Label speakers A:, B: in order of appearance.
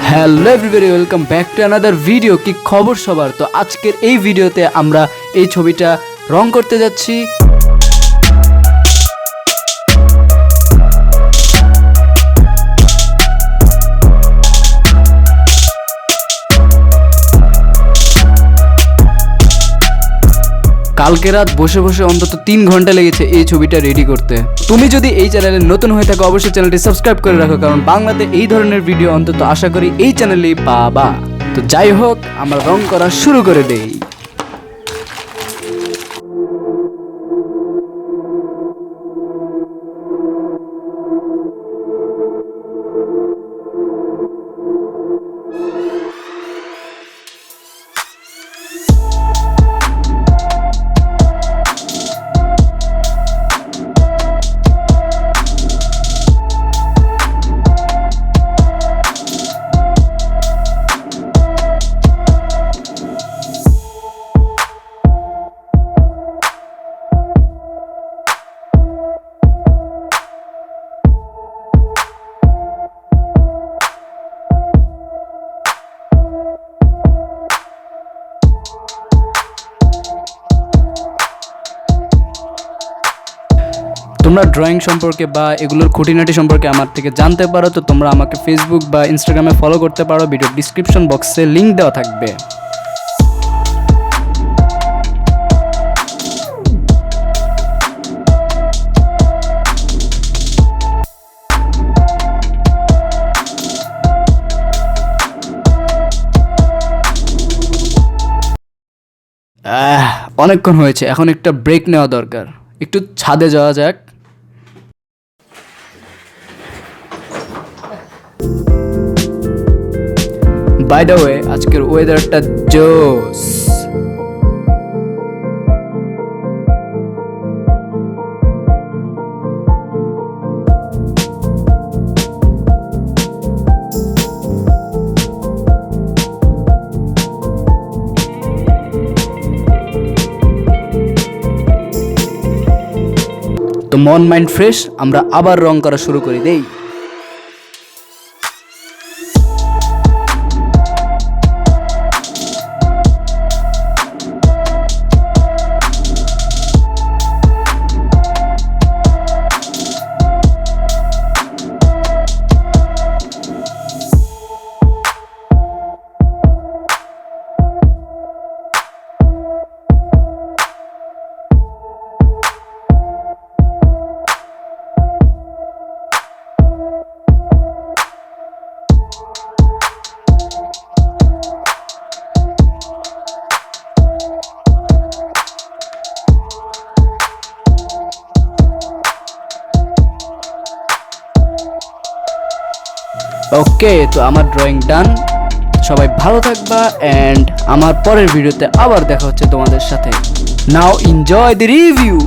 A: Hello everybody, welcome back to another video. কি খবর সবার? তো আজকের এই ভিডিওতে আমরা এই ছবিটা রং করতে যাচ্ছি। কালকে রাত বসে বসে অন্তত 3 ঘন্টা লেগেছে এই ছবিটা রেডি করতে। তুমি যদি এই চ্যানেলে নতুন হয়ে থাকো অবশ্যই চ্যানেলটি সাবস্ক্রাইব করে রাখো, কারণ বাংলাতে এই ধরনের ভিডিও অন্তত আশা করি এই চ্যানেলেই পাবা। তো যাই হোক, আমরা রং করা শুরু করে দেই। তোমরা ড্রয়িং সম্পর্কে বা এগুলোর খুঁটিনাটি সম্পর্কে আমার থেকে জানতে পারো, তো তোমরা আমাকে ফেসবুক বা ইনস্টাগ্রামে ফলো করতে পারো। ভিডিও ডিসক্রিপশন বক্সে লিঙ্ক দেওয়া থাকবে। অনেকক্ষণ হয়েছে, এখন একটা ব্রেক নেওয়া দরকার। একটু ছাদে যাওয়া যাক। বাই দ্য ওয়ে, আজকের ওয়েদারটা জোস। তো মন মাইন্ড ফ্রেশ, আমরা আবার রং করা শুরু করে দেই। ওকে, তো আমার ড্রয়িং ডান। সবাই ভালো থাকবা, অ্যান্ড আমার পরের ভিডিওতে আবার দেখা হচ্ছে তোমাদের সাথে। নাও এনজয় দ্য রিভিউ।